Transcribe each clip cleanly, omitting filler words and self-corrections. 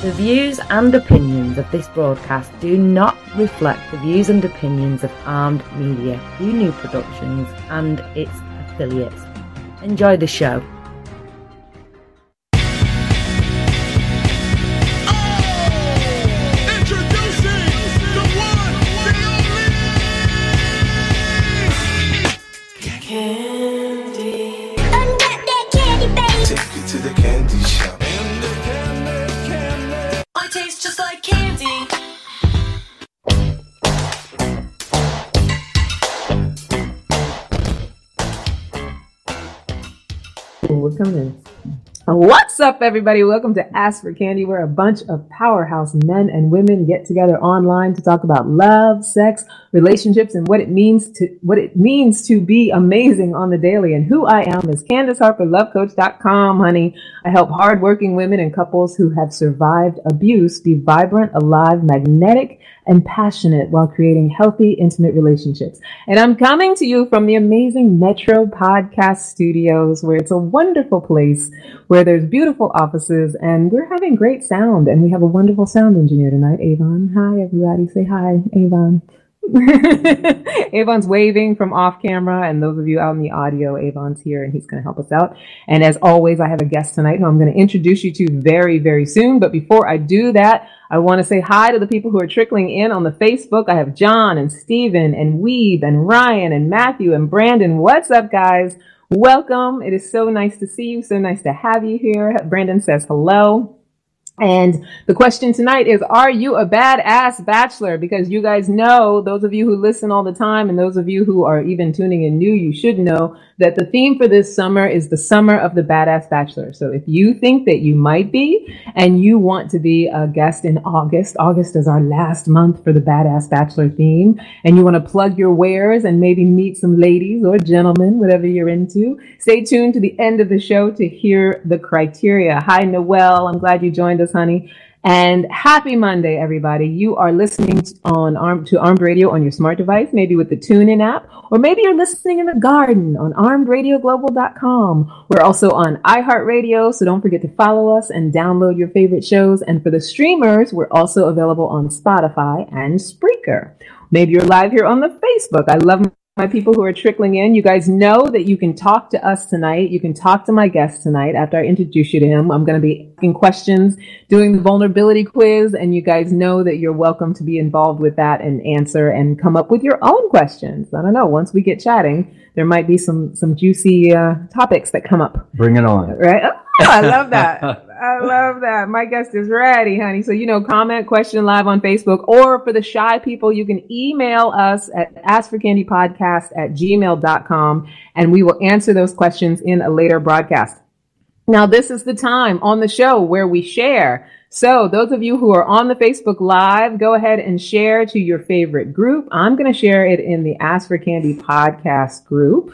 The views and opinions of this broadcast do not reflect the views and opinions of Armed Media, New Productions and its affiliates. Enjoy the show. We're coming in. What's up, everybody? Welcome to Ask for Candy, where a bunch of powerhouse men and women get together online to talk about love, sex, relationships, and what it means to be amazing on the daily. And who I am is Candace Harper, lovecoach.com, honey. I help hardworking women and couples who have survived abuse be vibrant, alive, magnetic, and passionate while creating healthy, intimate relationships. And I'm coming to you from the amazing Metro Podcast Studios, where it's a wonderful place where there's beautiful offices and we're having great sound. And we have a wonderful sound engineer tonight, Avon. Hi, everybody. Say hi, Avon. Avon's waving from off camera, and those of you out in the audio, Avon's here and he's going to help us out. And as always, I have a guest tonight who I'm going to introduce you to very, very soon. But before I do that, I want to say hi to the people who are trickling in on the Facebook. I have John and Steven and Weeb and Ryan and Matthew and Brandon. What's up, guys? Welcome. It is so nice to see you. So nice to have you here. Brandon says hello. And the question tonight is, are you a badass bachelor? Because you guys know, those of you who listen all the time and those of you who are even tuning in new, you should know that the theme for this summer is the summer of the badass bachelor. So if you think that you might be and you want to be a guest in August is our last month for the badass bachelor theme, and you want to plug your wares and maybe meet some ladies or gentlemen, whatever you're into, stay tuned to the end of the show to hear the criteria. Hi, Noelle. I'm glad you joined us, honey. And happy Monday, everybody. You are listening to Armed Radio on your smart device, maybe with the TuneIn app, or maybe you're listening in the garden on armedradioglobal.com. We're also on iHeartRadio, so don't forget to follow us and download your favorite shows. And for the streamers, we're also available on Spotify and Spreaker. Maybe you're live here on the Facebook. I love my people who are trickling in. You guys know that you can talk to us tonight. You can talk to my guest tonight after I introduce you to him. I'm going to be asking questions, doing the vulnerability quiz, and you guys know that you're welcome to be involved with that and answer and come up with your own questions. I don't know. Once we get chatting, there might be some juicy topics that come up. Bring it on. Right? Oh, I love that. I love that. My guest is ready, honey. So, comment, question live on Facebook, or for the shy people, you can email us at askforcandypodcast@gmail.com, and we will answer those questions in a later broadcast. Now, this is the time on the show where we share. So those of you who are on the Facebook Live, go ahead and share to your favorite group. I'm going to share it in the Ask for Candy podcast group.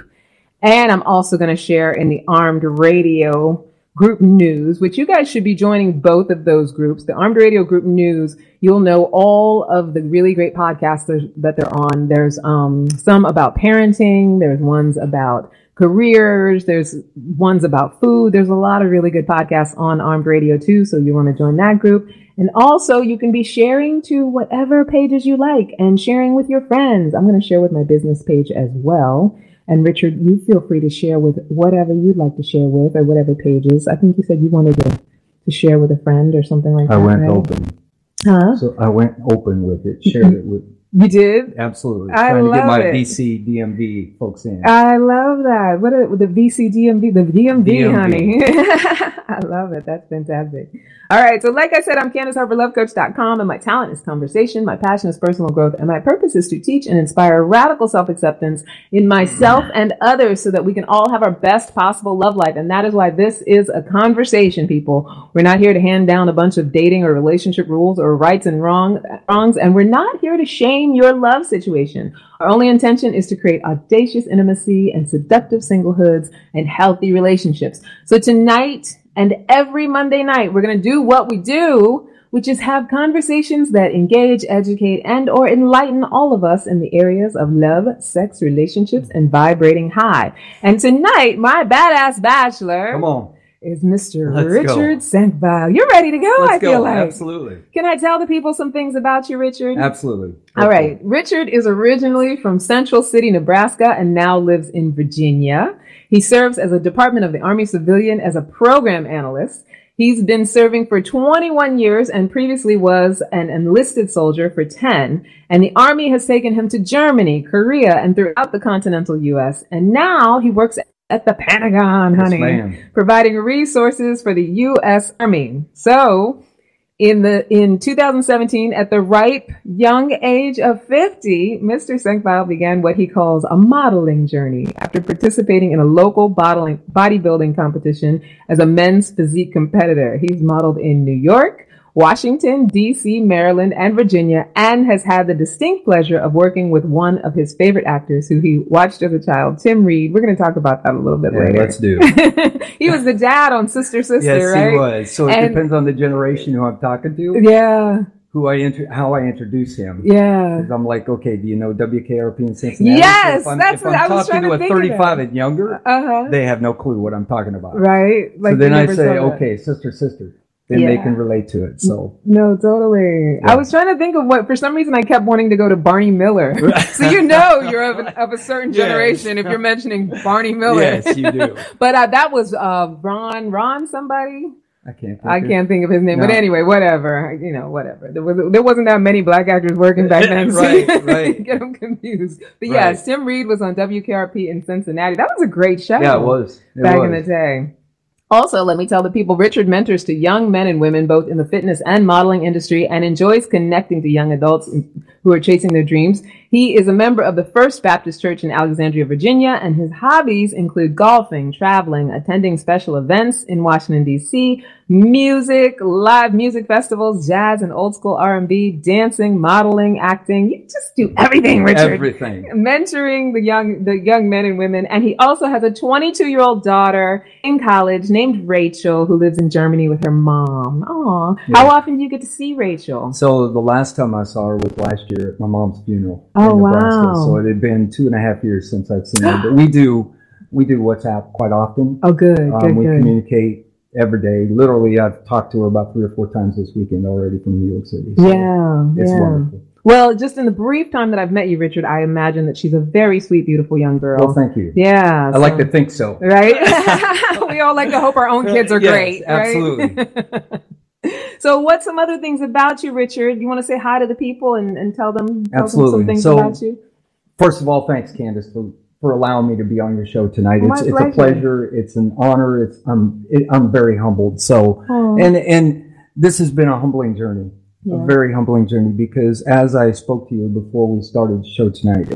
And I'm also going to share in the Armed Radio group news, which you guys should be joining both of those groups. The Armed Radio group news, you'll know all of the really great podcasts that they're on. There's some about parenting. There's ones about careers. There's ones about food. There's a lot of really good podcasts on Armed Radio too. So you want to join that group. And also you can be sharing to whatever pages you like and sharing with your friends. I'm going to share with my business page as well. And Richard, you feel free to share with whatever you'd like to share with, or whatever pages. I think you said you wanted to share with a friend or something like that. I went open. Huh? So I went open with it, shared it with. You did? Absolutely. I Trying to get my love it. VC DMV folks in. I love that. What are the VC DMV? The DMV, honey. I love it. That's fantastic. All right. So like I said, I'm Candace Harper, lovecoach.com, and my talent is conversation. My passion is personal growth, and my purpose is to teach and inspire radical self-acceptance in myself and others so that we can all have our best possible love life. And that is why this is a conversation, people. We're not here to hand down a bunch of dating or relationship rules or rights and wrongs, and we're not here to shame your love situation. Our only intention is to create audacious intimacy and seductive singlehoods and healthy relationships. So tonight and every Monday night, we're going to do what we do, which is have conversations that engage, educate, and or enlighten all of us in the areas of love, sex, relationships, and vibrating high. And tonight, my badass bachelor, Come on. is Mr. Let's Richard Senkbile. You're ready to go, I feel like. Absolutely. Can I tell the people some things about you, Richard? Absolutely. All right. Richard is originally from Central City, Nebraska, and now lives in Virginia. He serves as a Department of the Army civilian as a program analyst. He's been serving for 21 years and previously was an enlisted soldier for 10. And the Army has taken him to Germany, Korea, and throughout the continental U.S. And now he works at the Pentagon, honey, Yes, providing resources for the U.S. Army. So in 2017, at the ripe young age of 50, Mr. Senkbile began what he calls a modeling journey after participating in a local bodybuilding competition as a men's physique competitor. He's modeled in New York, Washington, D.C., Maryland, and Virginia, and has had the distinct pleasure of working with one of his favorite actors who he watched as a child, Tim Reed. We're going to talk about that a little bit later. Let's do. He was the dad on Sister, Yes, right? he was. So it depends on the generation who I'm talking to. Yeah. How I introduce him. Yeah. 'Cause I'm like, okay, do you know WKRP in Cincinnati? Yes, So that's what I was trying to think talking to a 35 of. and younger, they have no clue what I'm talking about. Right. So then I say, okay, sister. Then they can relate to it. So no, totally. Yeah. I was trying to think of what, for some reason I kept wanting to go to Barney Miller. So you know you're of a certain generation if you're mentioning Barney Miller. Yes, you do. But that was Ron somebody. I can't think of his name. No. But anyway, whatever. Whatever. There wasn't that many black actors working back then. Right. Get them confused. But Right. yes, Tim Reed was on WKRP in Cincinnati. That was a great show. Yeah, it was. Back in the day. Also, let me tell the people, Richard mentors to young men and women, both in the fitness and modeling industry, and enjoys connecting to young adults who are chasing their dreams. He is a member of the First Baptist Church in Alexandria, Virginia, and his hobbies include golfing, traveling, attending special events in Washington, D.C., music, live music festivals, jazz and old school R&B, dancing, modeling, acting. You just do everything, Richard. Everything. Mentoring the young men and women. And he also has a 22-year-old daughter in college named Rachel who lives in Germany with her mom. Aw. Yeah. How often do you get to see Rachel? So the last time I saw her was last year at my mom's funeral Oh, in Nebraska. wow. So it had been 2.5 years since I'd seen her. But we do WhatsApp quite often. Oh, good, We good. communicate every day. Literally, I've talked to her about 3 or 4 times this weekend already from New York City. So it's wonderful. Well, just in the brief time that I've met you, Richard, I imagine that she's a very sweet, beautiful young girl. Well, thank you. Yeah. I like to think so. Right? We all like to hope our own kids are Yes, great. Right? absolutely. So what's some other things about you, Richard? You want to say hi to the people and tell them Absolutely. some things So, about you? First of all, thanks, Candace, for allowing me to be on your show tonight. My It's pleasure. a pleasure. It's an honor. I'm very humbled. So, Oh. and this has been a humbling journey. Yeah. A very humbling journey, because as I spoke to you before we started the show tonight,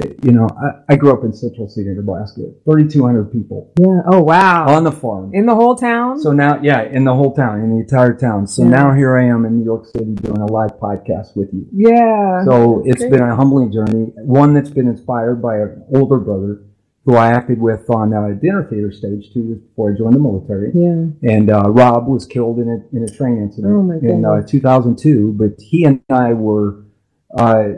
I grew up in Central City, Nebraska, 3,200 people Yeah. Oh, wow. on the farm. In the whole town? So now, in the whole town, in the entire town. So Yeah. now here I am in New York City doing a live podcast with you. Yeah. So it's great. been a humbling journey, one that's been inspired by an older brother who I acted with on dinner theater stage 2 years before I joined the military. Yeah. And Rob was killed in a train incident Oh, my in goodness. 2002. But he and I were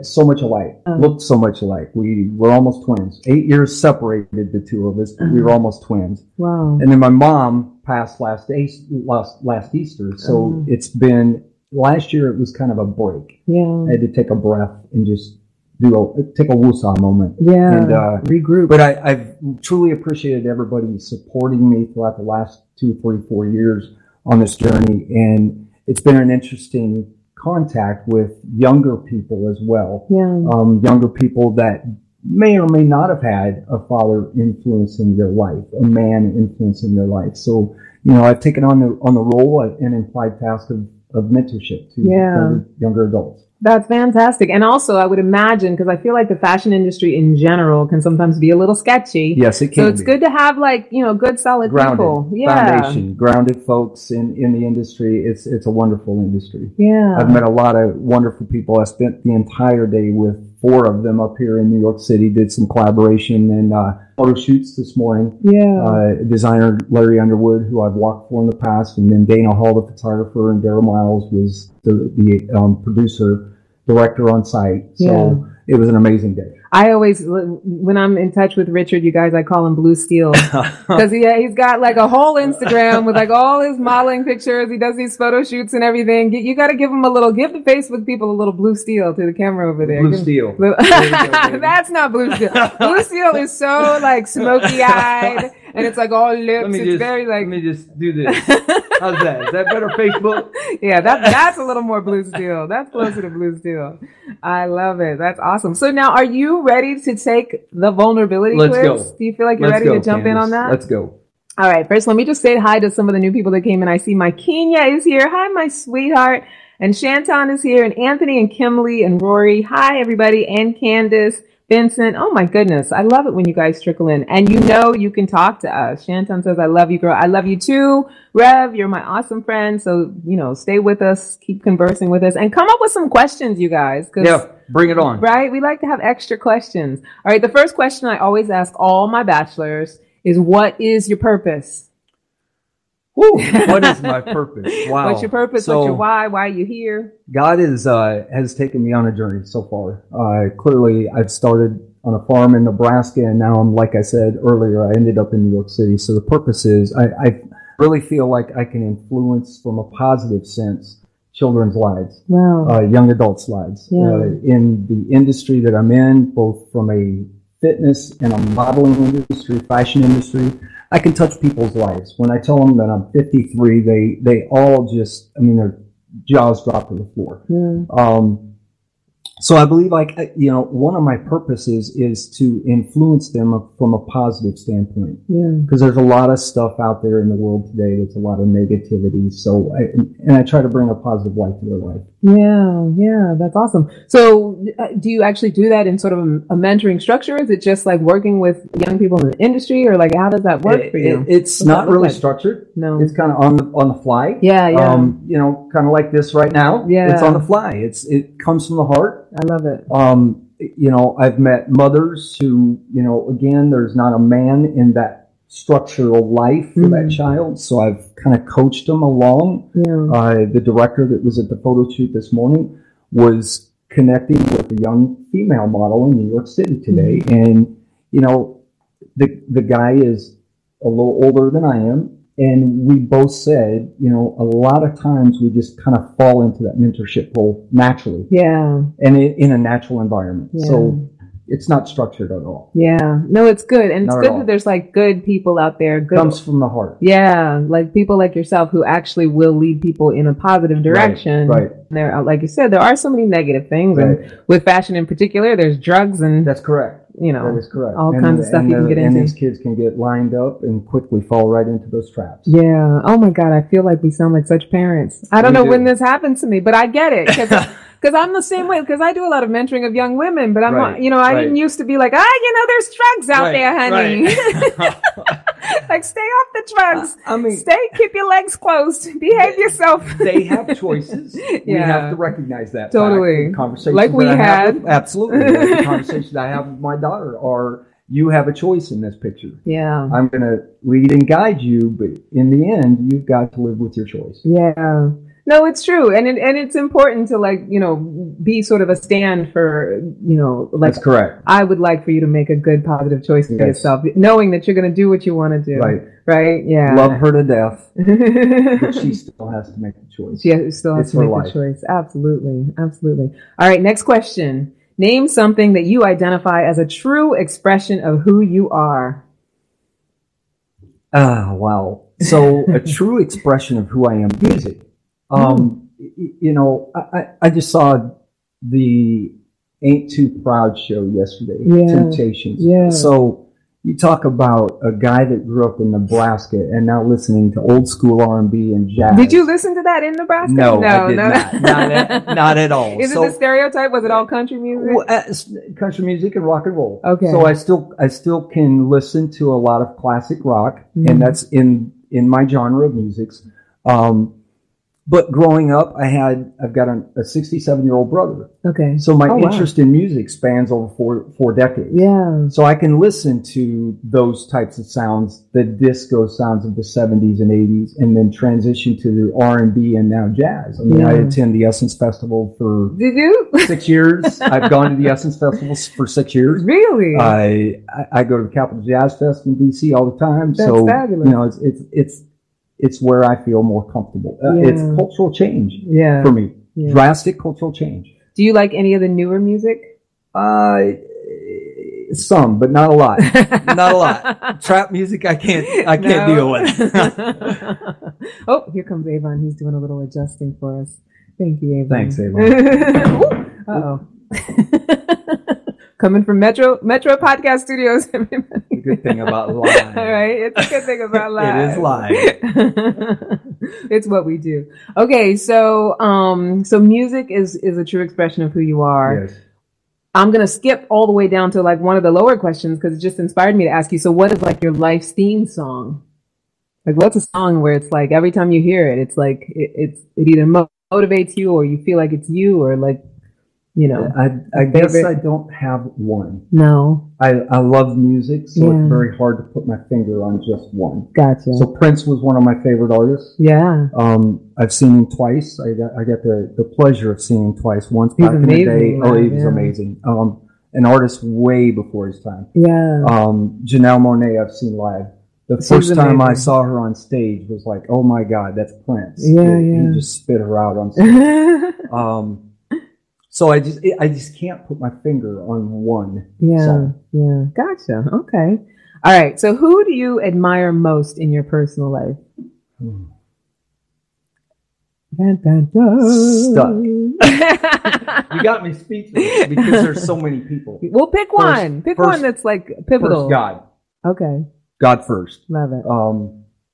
so much alike, looked so much alike. We were almost twins. 8 years separated the two of us, but we were almost twins. Wow. And then my mom passed last Easter. So it's been, last year it was kind of a break. Yeah. I had to take a breath and just take a woosah moment. Yeah. And regroup. but I've truly appreciated everybody supporting me throughout the last 2, 3, 4 years on this journey. And it's been an interesting contact with younger people as well. Yeah. Younger people that may or may not have had a father influencing their life, a man influencing their life. So, I've taken on the role, an implied task of mentorship to younger adults. That's fantastic. And also, I would imagine, because I feel like the fashion industry in general can sometimes be a little sketchy. Yes, it can So it's be. good to have good solid people. Grounded Yeah. foundation, grounded folks in the industry. It's a wonderful industry. Yeah. I've met a lot of wonderful people. I spent the entire day with 4 of them up here in New York City, did some collaboration and photo shoots this morning. Yeah. Designer Larry Underwood, who I've walked for in the past, and then Dana Hall, the photographer, and Daryl Miles was the producer, director on site. So, it was an amazing day. I always, when I'm in touch with Richard, you guys, I call him Blue Steel. Because he's got like a whole Instagram with like all his modeling pictures. He does these photo shoots and everything. You got to give the Facebook people a little Blue Steel to the camera over there. Blue Steel. That's not Blue Steel. Blue Steel is so like smoky eyed and it's like all lips. It's very like. Let me just do this. How's that? Is that better, Facebook? Yeah, that's a little more Blue Steel. That's closer to Blue Steel. I love it. That's awesome. So now, are you ready to take the vulnerability quiz? Go. Do you feel like you're ready to jump in on that? Let's go. All right. First, let me just say hi to some of the new people that came in. I see my Kenya is here. Hi, my sweetheart. And Shanton is here. And Anthony and Kimberly and Rory. Hi, everybody. And Candace. Vincent, oh my goodness. I love it when you guys trickle in. And you can talk to us. Shanton says, I love you, girl. I love you too. Rev, you're my awesome friend. So, stay with us, keep conversing with us, and come up with some questions, you guys. Yeah, bring it on. Right? We like to have extra questions. All right, the first question I always ask all my bachelors is, what is your purpose? Woo, what is my purpose? Wow. What's your purpose? What's your why? Why are you here? God has taken me on a journey so far. Clearly, I've started on a farm in Nebraska, and now I'm, like I said earlier, I ended up in New York City. So the purpose is I really feel like I can influence, from a positive sense, children's lives, young adults' lives. Yeah. In the industry that I'm in, both from a fitness and a modeling industry, fashion industry, I can touch people's lives. When I tell them that I'm 53, they all just, their jaws drop to the floor. Yeah. So I believe, one of my purposes is to influence them from a positive standpoint. Yeah. Because there's a lot of stuff out there in the world today. There's a lot of negativity. So I try to bring a positive light to their life. Yeah, that's awesome. So do you actually do that in sort of a mentoring structure? Is it just like working with young people in the industry, or like how does that work for you? It's not really structured. No. It's kind of on the fly. Yeah. Kind of like this right now. Yeah. It's on the fly. It comes from the heart. I love it. I've met mothers who, again, there's not a man in that structural life for that child. So I've kind of coached them along. Yeah. The director that was at the photo shoot this morning was connecting with a young female model in New York City today. And, the guy is a little older than I am. And we both said, a lot of times we just kind of fall into that mentorship role naturally. Yeah. And in a natural environment. Yeah. So it's not structured at all. Yeah. No, it's good. And it's Not good that there's like good people out there. Good. Comes from the heart. Yeah. Like people like yourself who actually will lead people in a positive direction. Right. There, like you said, there are so many negative things. Right. And with fashion in particular, there's drugs and That's correct. That is correct. All kinds of stuff you can get into. And these kids can get lined up and quickly fall right into those traps. Yeah. Oh my God. I feel like we sound like such parents. I don't know when this happened to me, but I get it. Because I'm the same way. Because I do a lot of mentoring of young women, but I'm not, I didn't used to be like, there's drugs out there, honey. Like, stay off the drugs. Keep your legs closed. Behave yourself. They have choices. We have to recognize that. Totally. Conversations like we had. Absolutely. The conversations I have with my daughter are, you have a choice in this picture. Yeah. I'm going to lead and guide you, but in the end, you've got to live with your choice. Yeah. No, it's true. And it's important to be sort of a stand for, That's correct. I would like for you to make a good, positive choice for yourself, knowing that you're going to do what you want to do. Right. Right. Yeah. Love her to death, but she still has to make the choice. She still has to make the choice. Absolutely. Absolutely. All right. Next question. Name something that you identify as a true expression of who you are. Wow. So a true expression of who I am, music. I just saw the Ain't Too Proud show yesterday. Yeah. Temptations. Yeah. So you talk about a guy that grew up in Nebraska and now listening to old school R&B and jazz. Did you listen to that in Nebraska? No, I did not. Not at all. Is it the stereotype? Was it all country music? Well, country music and rock and roll. Okay. So I still can listen to a lot of classic rock, and that's in my genre of musics. But growing up, I've got a 67-year-old brother. Okay. So my interest in music spans over four decades. Yeah. So I can listen to those types of sounds, the disco sounds of the 70s and 80s, and then transition to the R&B and now jazz. I mean, I attend the Essence Festival for Did you? 6 years. I've gone to the Essence Festival for 6 years. Really? I go to the Capitol Jazz Fest in DC all the time. That's so fabulous. You know, it's where I feel more comfortable. It's cultural change for me. Yeah. Drastic cultural change. Do you like any of the newer music? Some, but not a lot. Not a lot. Trap music, I can't deal with. Oh, here comes Avon. He's doing a little adjusting for us. Thank you, Avon. Thanks, Avon. Uh-oh. Coming from Metro Podcast Studios. The good thing about live. All right. It's a good thing about live. It is live. It's what we do. Okay. So music is a true expression of who you are. Yes. I'm going to skip all the way down to like one of the lower questions because it just inspired me to ask you. So what is like your life's theme song? Like what's a song where it's like every time you hear it, it's like it either motivates you or you feel like it's you or like, you know, I guess I don't have one. No. I love music, so it's very hard to put my finger on just one. Gotcha. So Prince was one of my favorite artists. Yeah. I've seen him twice. I got the pleasure of seeing him twice. Once He's back in the day. live, He was amazing. An artist way before his time. Yeah. Janelle Monáe I've seen live. The first time I saw her on stage was like, oh my God, that's Prince. Yeah, He just spit her out on stage. So I just can't put my finger on one song. Yeah. Gotcha. Okay. All right. So who do you admire most in your personal life? Stuck. You got me speechless because there's so many people. Well, pick one. Pick one that's like pivotal. First, God. Okay. God first. Love it.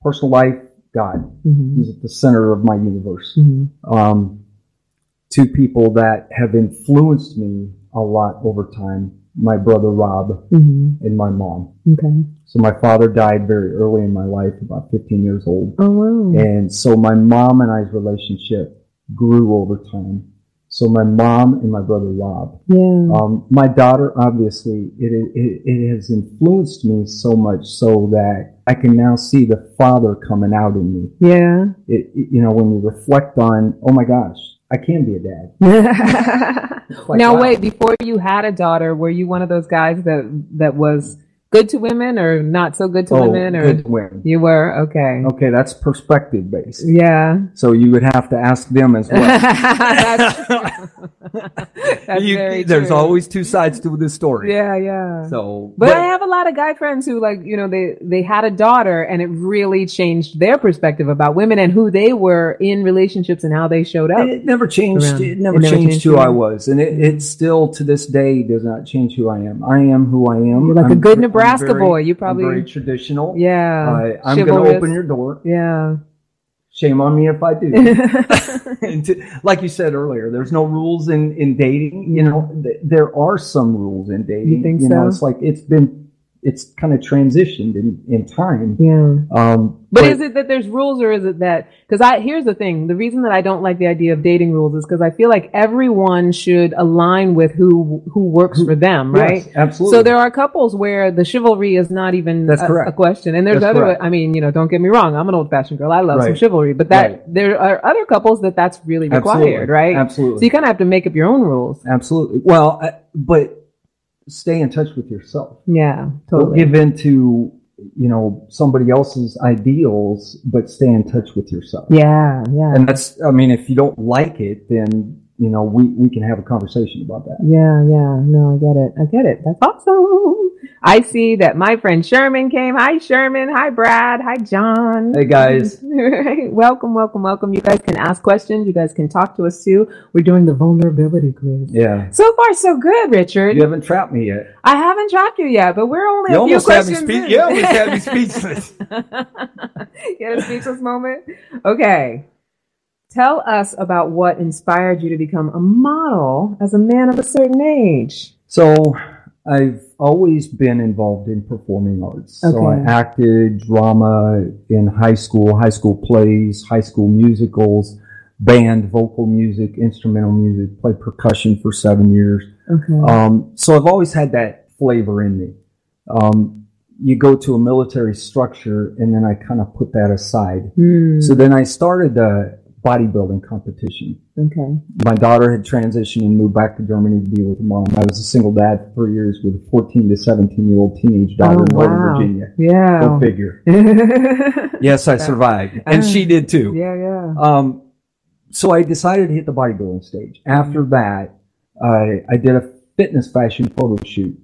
Personal life, God. Mm-hmm. He's at the center of my universe. Mm-hmm. Two people that have influenced me a lot over time, my brother Rob and my mom. Okay. So my father died very early in my life, about 15 years old. Oh, wow. And so my mom and I's relationship grew over time. So my mom and my brother Rob. Yeah. My daughter, obviously, it has influenced me so much so that I can now see the father coming out in me. Yeah. You know, when you reflect on, oh my gosh, I can be a dad. Like, now, wow. wait, before you had a daughter, were you one of those guys that was good to women or not so good to women? Or good to women. You were? Okay. Okay, that's perspective based. Yeah. So you would have to ask them as well. That's very true. There's always two sides to this story. Yeah. So, but I have a lot of guy friends who, like, you know, they had a daughter and it really changed their perspective about women and who they were in relationships and how they showed up. It never changed. It never changed who I was, and it still to this day does not change who I am. I am who I am. You're like a good Nebraska boy. You probably I'm very traditional. Yeah. I'm going to open your door. Yeah. Shame on me if I do. Like you said earlier, there's no rules in dating. You know, there are some rules in dating. You think so? Know, it's like it's kind of transitioned in time. Yeah. But is it that there's rules or is it that, because here's the thing, the reason that I don't like the idea of dating rules is because I feel like everyone should align with who works for them, right? Yes, absolutely. So there are couples where the chivalry is not even a question. And there's I mean, you know, don't get me wrong, I'm an old fashioned girl. I love some chivalry, but there are other couples that's really required, right? Absolutely. So you kind of have to make up your own rules. Absolutely. Well, but stay in touch with yourself. Yeah, totally. Don't give in to, you know, somebody else's ideals, but stay in touch with yourself. Yeah. And that's, I mean, if you don't like it, then, you know, we can have a conversation about that. Yeah. No, I get it. That's awesome. I see that my friend Sherman came. Hi, Sherman. Hi, Brad. Hi, John. Hey, guys. Welcome. You guys can ask questions. You guys can talk to us, too. We're doing the vulnerability quiz. Yeah. So far, so good, Richard. You haven't trapped me yet. I haven't trapped you yet, but we're only a few questions in. You almost had me speechless. You had a speechless moment? Okay. Tell us about what inspired you to become a model as a man of a certain age. So I've always been involved in performing arts. Okay. So I acted drama in high school plays, high school musicals. band, vocal music, instrumental music, played percussion for 7 years. Okay. So I've always had that flavor in me. You go to a military structure, and then I kind of put that aside. So then I started a bodybuilding competition. Okay. My daughter had transitioned and moved back to Germany to be with her mom. I was a single dad for 3 years with a 14 to 17-year-old teenage daughter in Northern Virginia. Yeah. Go figure. Yes, I survived. And she did too. Yeah. So I decided to hit the bodybuilding stage. After that, I did a fitness fashion photo shoot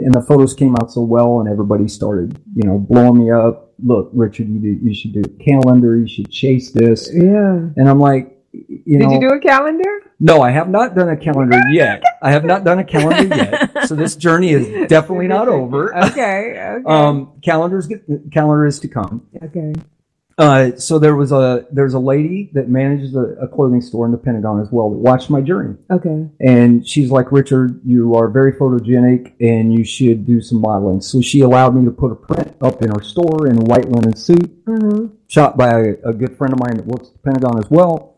and the photos came out so well, and everybody started, blowing me up. Look, Richard, you should do a calendar. You should chase this. Yeah. And I'm like, Did you do a calendar? No, I have not done a calendar yet. I have not done a calendar yet. So this journey is definitely not over. Okay. Calendar is to come. Okay. So there's a lady that manages a clothing store in the Pentagon as well that watched my journey. Okay. And she's like, Richard, you are very photogenic and you should do some modeling. So she allowed me to put a print up in her store in a white linen suit, shot by a good friend of mine that works at the Pentagon as well,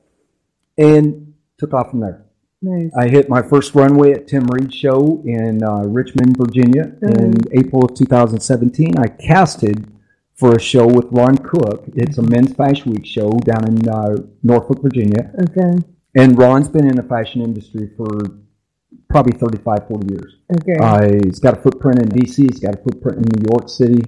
and took off from there. Nice. I hit my first runway at Tim Reed's show in Richmond, Virginia in April of 2017. I casted for a show with Ron Cook. It's a men's fashion week show down in Norfolk, Virginia. Okay. And Ron's been in the fashion industry for probably 35, 40 years. Okay. He's got a footprint in D.C. He's got a footprint in New York City.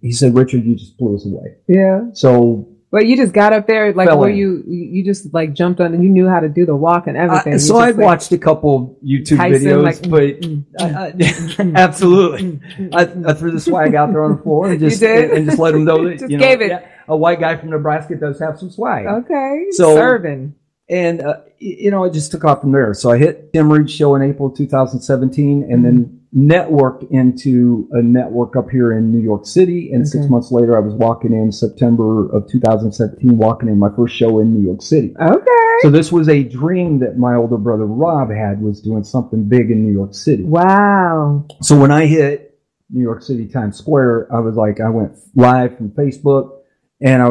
He said, Richard, you just blew us away. Yeah. So... But you just got up there, like, where you just, like, jumped on and you knew how to do the walk and everything. So I've watched a couple YouTube videos, but absolutely. I threw the swag out there on the floor and just let them know that, just gave it. A white guy from Nebraska does have some swag. Okay. So, serving. And, it just took off from there. So I hit Tim Reed's show in April 2017 and then networked into a network up here in New York City. And 6 months later, I was walking in September of 2017, walking in my first show in New York City. Okay. So this was a dream that my older brother Rob had, was doing something big in New York City. Wow. So when I hit New York City Times Square, I went live from Facebook, and it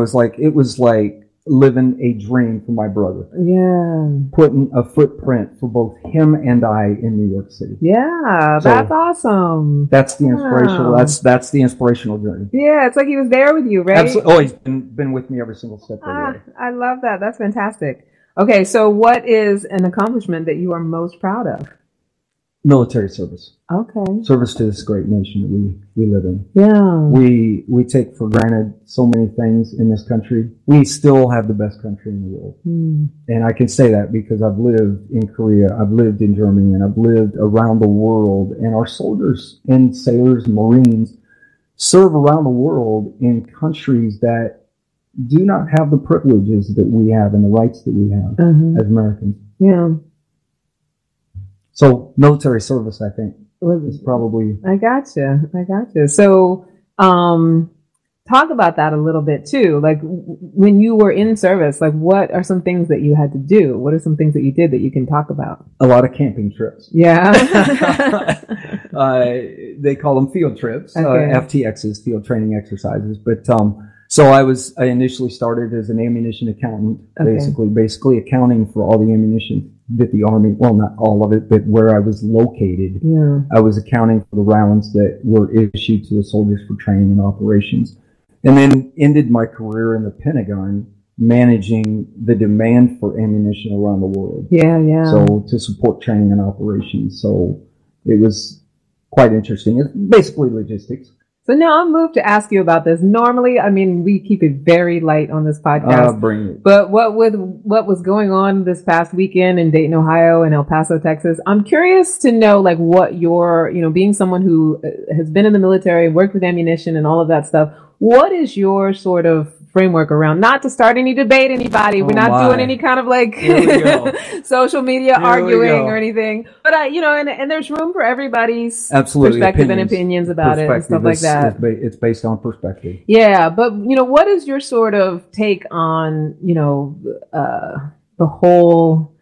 was like living a dream for my brother. Yeah. Putting a footprint for both him and I in New York City. Yeah, so that's awesome. That's the inspirational. Wow. That's the inspirational journey. Yeah, it's like he was there with you, right? Absolutely. Oh, he's been with me every single step of the way. I love that. That's fantastic. Okay, so what is an accomplishment that you are most proud of? Military service. Okay. Service to this great nation that we live in. Yeah. We take for granted so many things in this country. We still have the best country in the world. And I can say that because I've lived in Korea, I've lived in Germany, and I've lived around the world. And our soldiers and sailors and Marines serve around the world in countries that do not have the privileges that we have and the rights that we have as Americans. Yeah. So military service, I think, is probably... I gotcha. So, talk about that a little bit too. Like, when you were in service, like, what are some things that you had to do? What are some things that you did that you can talk about? A lot of camping trips. Yeah. They call them field trips, okay. FTXs, field training exercises. But so I initially started as an ammunition accountant, basically accounting for all the ammunition that the Army, well, not all of it, but where I was located. Yeah. I was accounting for the rounds that were issued to the soldiers for training and operations. And then ended my career in the Pentagon managing the demand for ammunition around the world. Yeah. So to support training and operations. So it was quite interesting. It's basically logistics. So now I'm moved to ask you about this. Normally, I mean, we keep it very light on this podcast. Bring it. But what was going on this past weekend in Dayton, Ohio and El Paso, Texas, I'm curious to know, like, what your, being someone who has been in the military, worked with ammunition and all of that stuff, what is your sort of framework around, not to start any debate, anybody. We're not doing any kind of like social media arguing or anything. But and there's room for everybody's perspective and opinions about it and stuff like that. It's based on perspective. Yeah, but what is your sort of take on the whole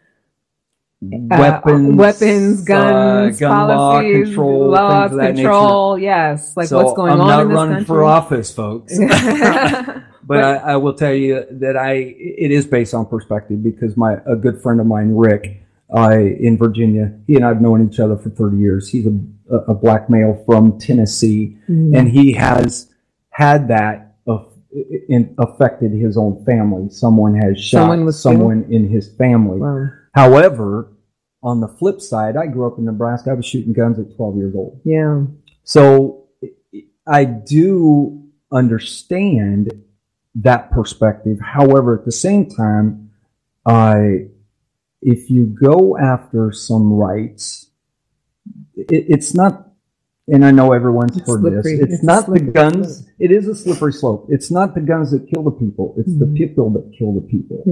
weapons, guns, gun policies, law, control, laws, things of that control. nature. Yes, like So what's going I'm on not in this running country. for office, folks. But I will tell you that it is based on perspective, because a good friend of mine, Rick, in Virginia, he and I've known each other for 30 years. He's a black male from Tennessee, and he has had that affected his own family. Someone has shot someone in his family. Wow. However, on the flip side, I grew up in Nebraska. I was shooting guns at 12 years old. Yeah. So I do understand that perspective. However, at the same time, if you go after some rights, it's not, and I know everyone's heard slippery. this, it's not the guns, it is a slippery slope. It's not the guns that kill the people, it's the people that kill the people.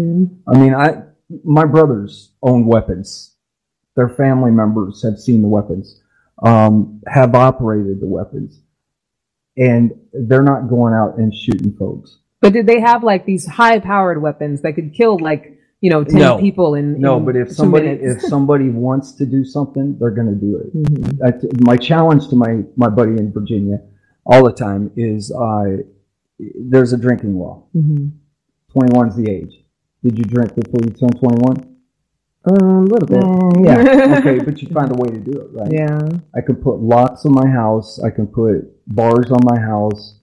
I mean, my brothers own weapons. Their family members have seen the weapons, have operated the weapons, and they're not going out and shooting folks. But did they have like these high-powered weapons that could kill 10 people in but if somebody wants to do something, they're going to do it. My challenge to my buddy in Virginia all the time is there's a drinking law. 21 is the age. Did you drink before you turned 21? A little bit. Yeah. Okay, but you find a way to do it, right? Yeah. I could put locks on my house. I can put bars on my house.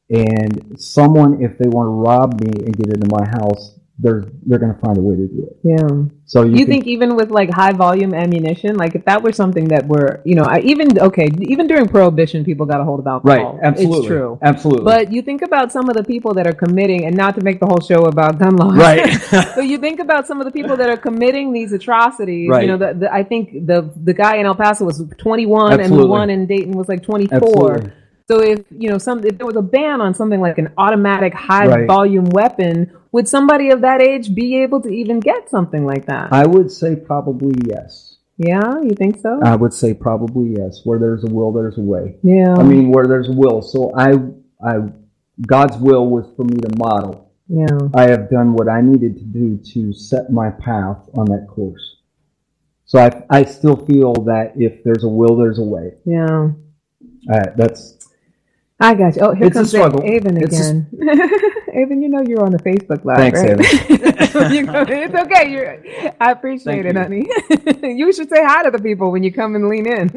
And someone, if they want to rob me and get into my house, they're going to find a way to do it. Yeah. So you think even with like high volume ammunition, like if that were something that were, even during Prohibition, people got a hold of alcohol. Right. Absolutely. It's true. Absolutely. But you think about some of the people that are committing, and not to make the whole show about gun laws. Right. But you think about some of the people that are committing these atrocities. Right. I think the guy in El Paso was 21 Absolutely. and the one in Dayton was like 24. Absolutely. So if there was a ban on something like an automatic high volume weapon, would somebody of that age be able to even get something like that? I would say probably yes. Yeah, you think so? I would say probably yes. Where there's a will, there's a way. Yeah. I mean, where there's a will. So God's will was for me to model. Yeah. I have done what I needed to do to set my path on that course. So I still feel that if there's a will, there's a way. Yeah. I got you. Oh, here comes Avon again. Avon, you're on the Facebook Live. Thanks, right? Avon. It's okay. I appreciate it, honey. You should say hi to the people when you come and lean in.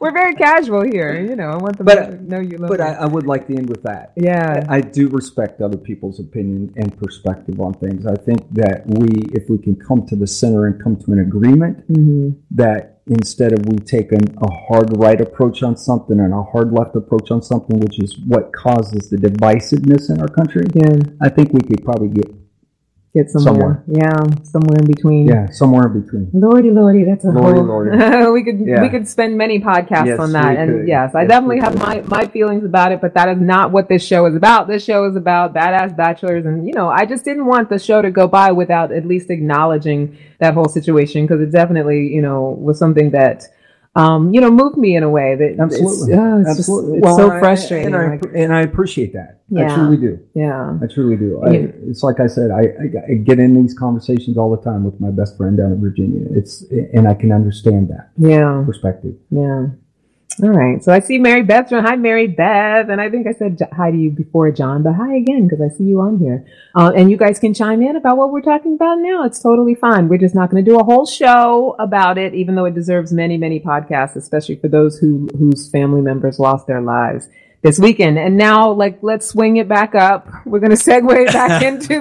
We're very casual here. I want them to know you love But me. I would like to end with that. Yeah. I do respect other people's opinion and perspective on things. I think that if we can come to the center and come to an agreement, that instead of we taking a hard right approach on something and a hard left approach on something, which is what causes the divisiveness in our country, I think we could probably get somewhere. Yeah, somewhere in between. Yeah, somewhere in between. Lordy, that's a whole... Lordy. we could spend many podcasts on that. And yes, I definitely have my feelings about it, but that is not what this show is about. This show is about badass bachelors. And, I just didn't want the show to go by without at least acknowledging that whole situation, because it definitely, was something that, moved me in a way that absolutely, it's so frustrating. And I appreciate that. Yeah. I truly do. Yeah, I truly do. It's like I said, I get in these conversations all the time with my best friend down in Virginia. And I can understand that. Yeah, perspective. Yeah. All right. So I see Mary Beth. Hi, Mary Beth. And I think I said hi to you before, John, but hi again, because I see you on here. And you guys can chime in about what we're talking about now. It's totally fine. We're just not going to do a whole show about it, even though it deserves many, many podcasts, especially for those whose family members lost their lives this weekend. And now, let's swing it back up. We're going to segue back into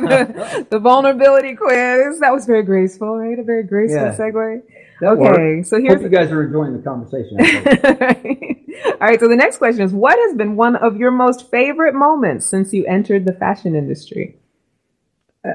the vulnerability quiz. That was very graceful, right? A very graceful segue. Okay, so here's... Hope you guys are enjoying the conversation. All right, so the next question is, what has been one of your most favorite moments since you entered the fashion industry?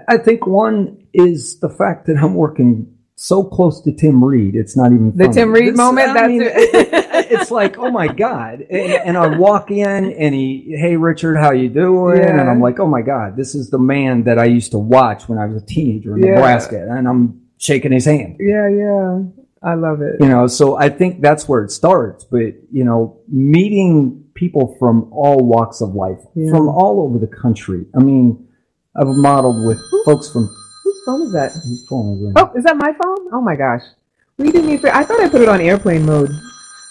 I think one is the fact that I'm working so close to Tim Reed. It's not even funny. The Tim Reed moment? It's like, oh my God. And I walk in and hey, Richard, how you doing? Yeah. And I'm like, oh my God, this is the man that I used to watch when I was a teenager in Nebraska. And I'm shaking his hand. Yeah. I love it. So I think that's where it starts. But, meeting people from all walks of life, from all over the country. I mean, I've modeled with folks from phone is that? Whose phone is it? Oh, is that my phone? Oh my gosh. Will you do me a favor? I thought I put it on airplane mode.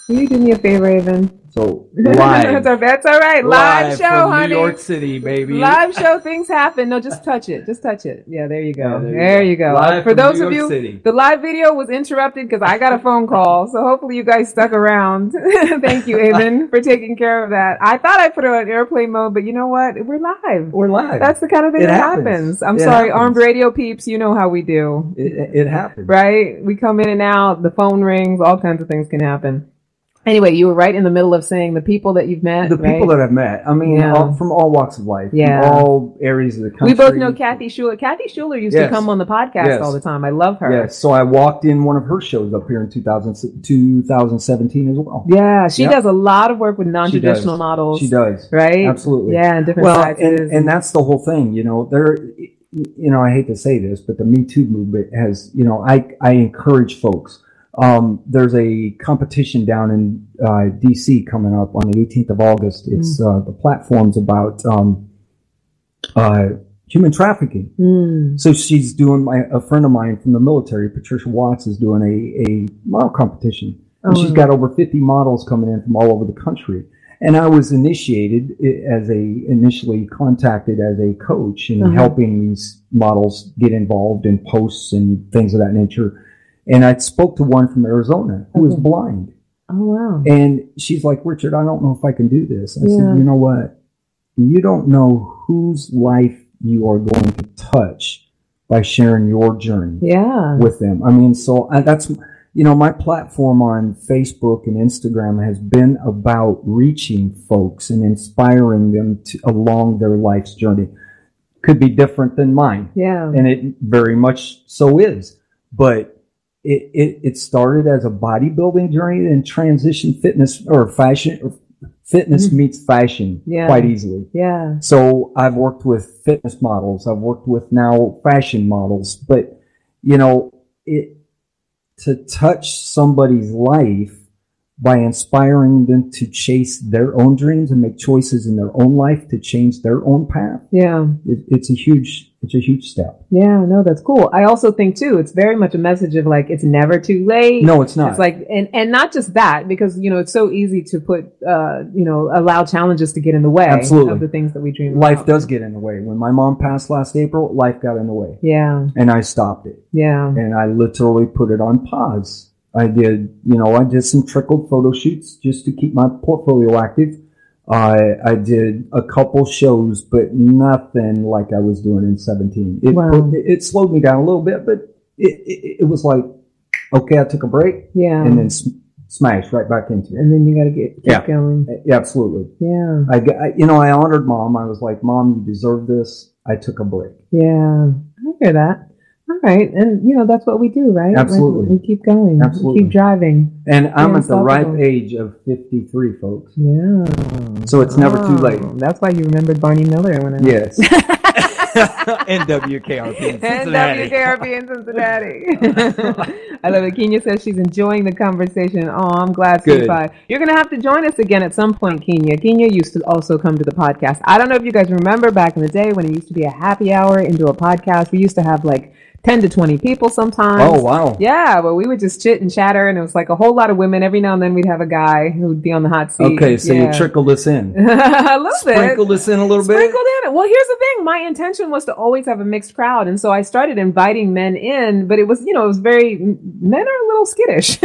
Will you do me a favor, Evan? So live. That's all right. Live show, from honey. New York City, baby. Live show, things happen. No, just touch it. Just touch it. Yeah, there you go. Yeah, there you go. Live For from those New of York you, City. the live video was interrupted because I got a phone call. So hopefully you guys stuck around. Thank you, Evan, for taking care of that. I thought I put it on airplane mode, but you know what? We're live. We're live. That's the kind of thing It that happens. happens. I'm It sorry, happens. armed radio peeps, you know how we do. It happens. Right? We come in and out, the phone rings, all kinds of things can happen. Anyway, you were right in the middle of saying the people that you've met. The people that I've met, I mean, Yeah. from all walks of life, Yeah. from all areas of the country. we both know Kathy Schuler. Kathy Schuler used to Yes. come on the podcast Yes. all the time. I love her. Yes, so I walked in one of her shows up here in 2017 as well. Yeah, she Yep. does a lot of work with non-traditional does. models. She does. Right? Absolutely. Yeah, and different Well, sizes. and that's the whole thing, I hate to say this, but the Me Too movement has, I encourage folks. There's a competition down in DC coming up on the 18th of August. It's the platform's about human trafficking. So she's doing a friend of mine from the military, Patricia Watts, is doing a model competition. And she's got over 50 models coming in from all over the country. And I was initially contacted as a coach in helping these models get involved in posts and things of that nature. And I spoke to one from Arizona who was blind. Oh, wow. And she's like, Richard, I don't know if I can do this. I said, Yeah. you know what? You don't know whose life you are going to touch by sharing your journey Yeah. with them. I mean, so that's, my platform on Facebook and Instagram has been about reaching folks and inspiring them along their life's journey. Could be different than mine. Yeah. And it very much so is. But it started as a bodybuilding journey and transitioned fitness meets fashion quite easily. Yeah. So I've worked with fitness models. I've worked with now fashion models, but to touch somebody's life by inspiring them to chase their own dreams and make choices in their own life to change their own path. Yeah. It's a huge step. Yeah, no, that's cool. I also think too, it's very much a message of like, it's never too late. No, it's not. It's like, and not just that, because, it's so easy to put, allow challenges to get in the way Absolutely. of the things that we dream Life about. does get in the way. When my mom passed last April, life got in the way. Yeah. And I stopped it. Yeah. And I literally put it on pause. I did some trickled photo shoots just to keep my portfolio active. I did a couple shows, but nothing like I was doing in 17. It slowed me down a little bit, but it was like, okay, I took a break. Yeah. And then smash right back into it. And then you got to keep going. Yeah, absolutely. Yeah. I honored Mom. I was like, Mom, you deserve this. I took a break. Yeah. I hear that. All right. And, that's what we do, right? Absolutely. We keep going. Absolutely. We keep driving. And I'm at the ripe unstoppable. age of 53, folks. Yeah. So it's never too late. That's why you remembered Barney Miller when I Yes. And WKRP in and Cincinnati. WKRP in Cincinnati. I love it. Kenya says she's enjoying the conversation. Oh, I'm glad, Good. Sweetie. You're going to have to join us again at some point, Kenya. Kenya used to also come to the podcast. I don't know if you guys remember back in the day when it used to be a happy hour into a podcast. We used to have like 10 to 20 people sometimes. Oh, wow. Yeah, but we would just chit and chatter, and it was like a whole lot of women. Every now and then we'd have a guy who would be on the hot seat. Okay, so Yeah. you trickle this in. a little bit. Sprinkle this in a little bit. Sprinkled in. Well, here's the thing. My intention was to always have a mixed crowd. And so I started inviting men in, but it was, men are a little skittish.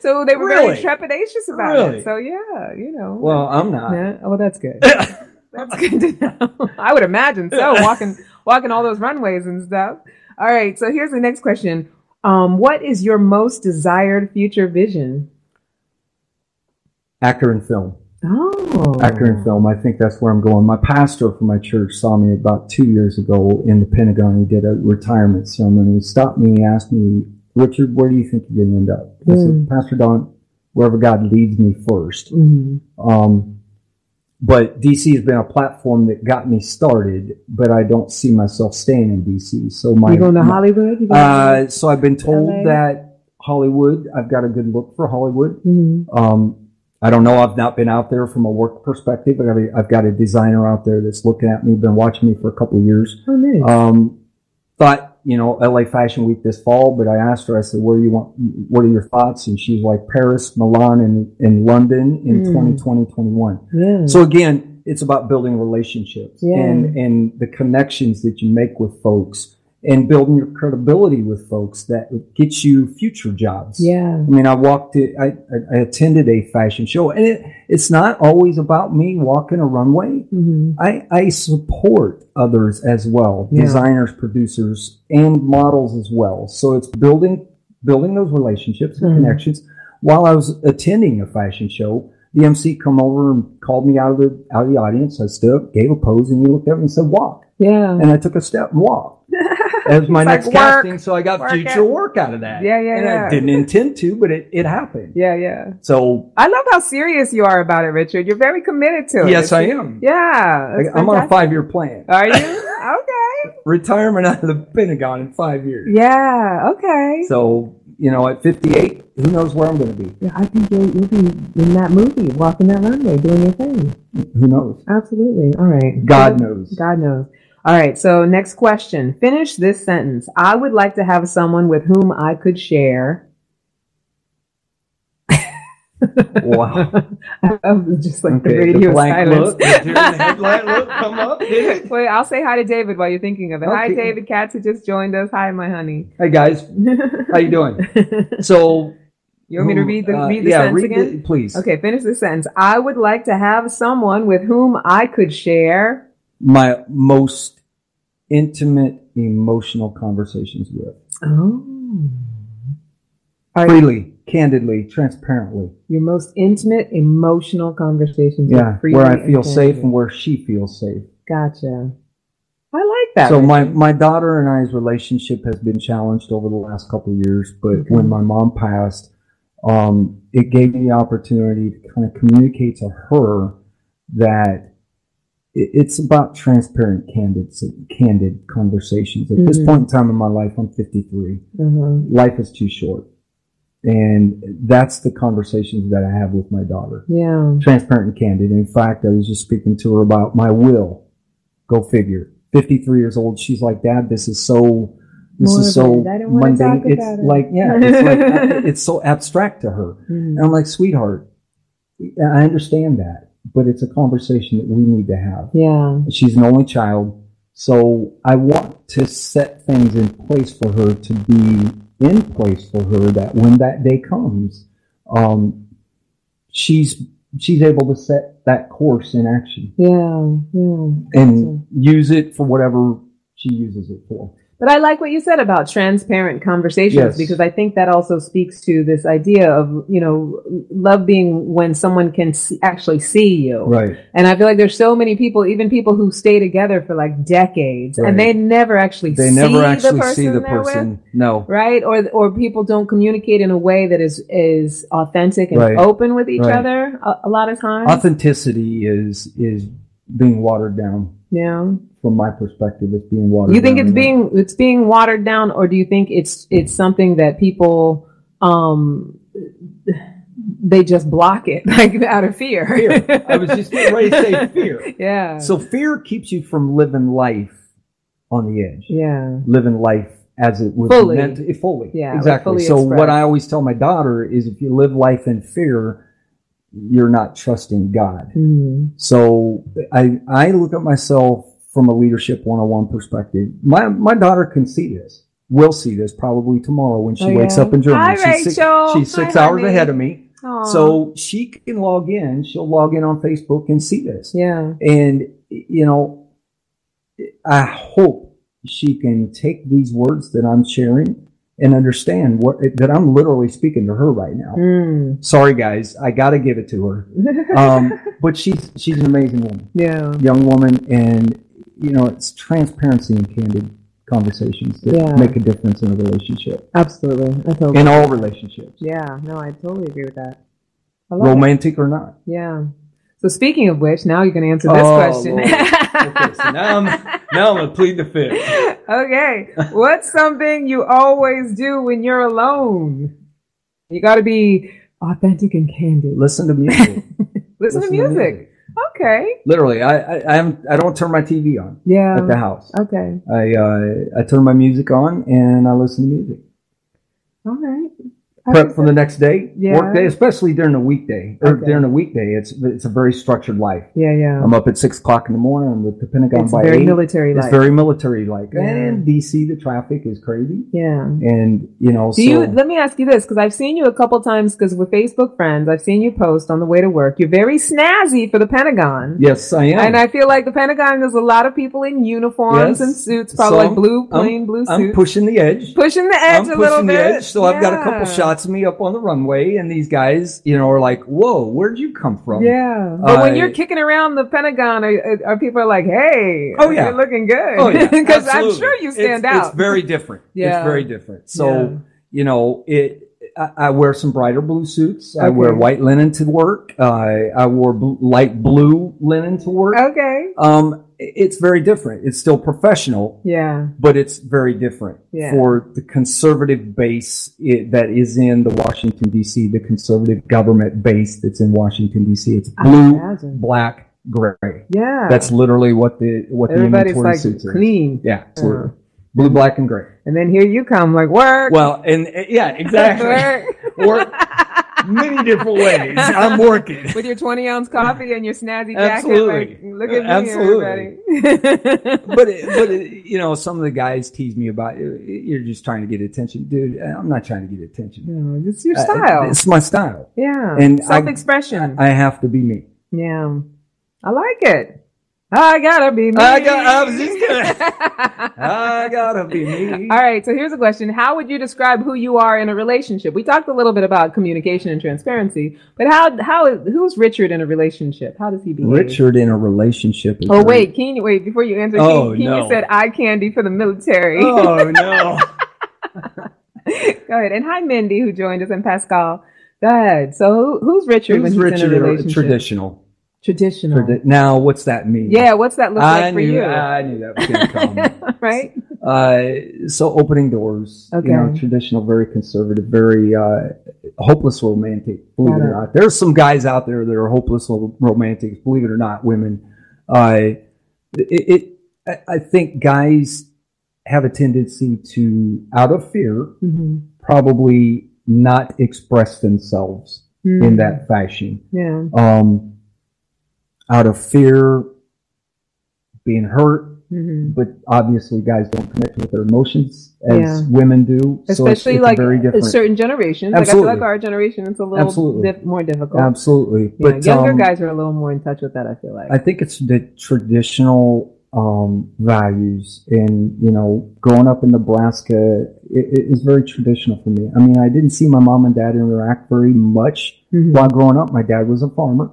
So they were very Really? trepidatious about Really? it. So yeah, Well, I'm not. Yeah. Oh, that's good. That's good to know. I would imagine so, walking all those runways and stuff. All right. So here's the next question. What is your most desired future vision? Actor in film. Oh. Actor in film. I think that's where I'm going. My pastor from my church saw me about 2 years ago in the Pentagon. He did a retirement ceremony. He stopped me and asked me, Richard, where do you think you're going to end up? I said, Pastor Don, wherever God leads me first. Mm-hmm. But DC has been a platform that got me started, but I don't see myself staying in DC. So You going to Hollywood? So I've been told LA? that Hollywood, I've got a good look for Hollywood. Mm-hmm. I don't know. I've not been out there from a work perspective, but I've got a designer out there that's looking at me, been watching me for a couple of years. Oh, nice. Thought LA Fashion Week this fall, but I asked her, I said, what are your thoughts? And she's like, Paris, Milan, and London in 2020, 21. Yeah. So again, it's about building relationships and the connections that you make with folks and building your credibility with folks that gets you future jobs. Yeah. I mean, I attended a fashion show, and it's not always about me walking a runway. Mm-hmm. I support others as well, designers, producers, and models as well. So it's building those relationships and connections. While I was attending a fashion show, the MC come over and called me out of the audience. I stood up, gave a pose, and he looked at me and said, "Walk." Yeah. And I took a step and walked. That was my next casting, so I got future work out of that. Yeah. I didn't intend to, but it happened. Yeah. So I love how serious you are about it, Richard. You're very committed to it. Yes, I am. Yeah. I'm on a 5-year plan. Are you? Okay. Retirement out of the Pentagon in 5 years. Yeah. Okay. So, at 58, who knows where I'm going to be? Yeah, I think you'll be in that movie, walking that runway, doing your thing. Who knows? Absolutely. All right. God knows. God knows. All right. So next question. Finish this sentence. I would like to have someone with whom I could share. Wow. Just like the radio silence. Look, the headlight look come up. Wait, I'll say hi to David while you're thinking of it. Okay. Hi, David Katz, who just joined us. Hi, my honey. Hey, guys. How you doing? So... You want me to read the sentence again? Please. Okay, finish the sentence. I would like to have someone with whom I could share my most intimate emotional conversations with. Oh. Freely, candidly, transparently. Your most intimate emotional conversations with freely where I feel and safe and where she feels safe. Gotcha. I like that. So my daughter and I's relationship has been challenged over the last couple of years, but when my mom passed, it gave me the opportunity to kind of communicate to her that it's about transparent, candid conversations. At this point in time in my life, I'm 53. Life is too short. And that's the conversations that I have with my daughter. Yeah. Transparent and candid. In fact, I was just speaking to her about my will. Go figure. 53 years old. She's like, Dad, this is so mundane. It's like, it's so abstract to her. And I'm like, sweetheart, I understand that, but it's a conversation that we need to have. Yeah. She's an only child. So I want to set things in place for her to be in place for her that when that day comes, she's able to set that course in action. Yeah. And use it for whatever she uses it for. But I like what you said about transparent conversations, because I think that also speaks to this idea of, love being when someone can actually see you. Right. And I feel like there's so many people, even people who stay together for like decades, and they never actually see the person. No. Right? Or people don't communicate in a way that is authentic and open with each other a lot of times. Authenticity is being watered down. Yeah. From my perspective, it's being watered down. You think it's being watered down, or do you think it's something that people they just block it like out of fear? Fear. I was just getting ready to say fear. Yeah. So fear keeps you from living life on the edge. Yeah. Living life as it was meant to, fully. Yeah. Exactly. Fully so expressed. What I always tell my daughter is, if you live life in fear, you're not trusting God. So I look at myself from a leadership 101 perspective. My daughter can see this. Will see this probably tomorrow when she wakes up in Germany. Hi, Rachel. She's 6 hours ahead of me. Aww. So she can log in. She'll log in on Facebook and see this. Yeah. And, I hope she can take these words that I'm sharing and understand that I'm literally speaking to her right now. Sorry, guys. I got to give it to her. But she's an amazing woman. Yeah. Young woman. And, it's transparency and candid conversations that make a difference in a relationship. Absolutely. In all relationships. Yeah. No, I totally agree with that. Romantic or not. Yeah. So speaking of which, now you're going to answer this question. Okay, so now I'm going to plead the fifth. Okay. What's something you always do when you're alone? You got to be authentic and candid. Listen to music. Listen to music. Okay. Literally, I don't turn my TV on Yeah. at the house. Okay. I turn my music on and I listen to music. All right. Prep for the next day, Yeah. work day, especially during the weekday. Or Okay. during the weekday, it's a very structured life. Yeah, yeah. I'm up at 6 o'clock in the morning. I'm with the Pentagon It's by very 8. military-like. It's very military-like. Yeah. And DC, the traffic is crazy. Yeah. And, you know, Let me ask you this, because I've seen you a couple times, because we're Facebook friends. I've seen you post on the way to work. You're very snazzy for the Pentagon. Yes, I am. And I feel like the Pentagon, there's a lot of people in uniforms and suits, probably So plain blue suits. I'm pushing the edge. Pushing the edge a little bit. So I've got a couple shots of me up on the runway, and these guys, you know, are like, "Whoa, where'd you come from?" Yeah, but when you're kicking around the Pentagon, are people like, "Hey, oh yeah, you're looking good"? Oh yeah, because I'm sure you stand out. It's very different. Yeah, it's very different. So you know, I wear some brighter blue suits. I wear white linen to work. I wore light blue linen to work. Okay. It's very different. It's still professional. Yeah. But it's very different for the conservative base that is in the Washington, D.C., the conservative government base that's in Washington, D.C. It's blue, black, gray. Yeah. That's literally what the everybody's inventory like suits are. Clean. Yeah, absolutely. Blue, black, and gray. And then here you come, like work. Well, and yeah, exactly. Work many different ways. I'm working with your 20-ounce coffee and your snazzy jacket. Absolutely. Like, look at me, absolutely. Everybody. but you know, some of the guys tease me about you're just trying to get attention, dude. I'm not trying to get attention. No, it's your style. It's my style. Yeah, and self-expression. I have to be me. Yeah, I like it. I gotta be me. I was just gonna. I gotta be me. All right. So here's a question: how would you describe who you are in a relationship? We talked a little bit about communication and transparency, but who's Richard in a relationship? How does he behave? Richard in a relationship. Is wait, before you answer. Kenya said eye candy for the military. Oh no. Go ahead. And hi, Mindy, who joined us, and Pascal. Go ahead. So who's Richard when he's in a relationship? Traditional. Now, what's that mean? Yeah, what's that look like for you? I knew that was going to come. Right? So opening doors, okay. You know, traditional, very conservative, very hopeless romantic, believe it or not. There's some guys out there that are hopeless romantics, believe it or not, women. I think guys have a tendency to, out of fear, probably not express themselves in that fashion. Yeah. Out of fear, being hurt, but obviously guys don't connect with their emotions as women do. Especially so like very different. Certain generations. Absolutely. Like I feel like our generation, it's a little more difficult. Absolutely. Yeah, but younger guys are a little more in touch with that, I feel like. I think it's the traditional values, and you know, growing up in Nebraska, it is very traditional for me. I mean, I didn't see my mom and dad interact very much while growing up. My dad was a farmer,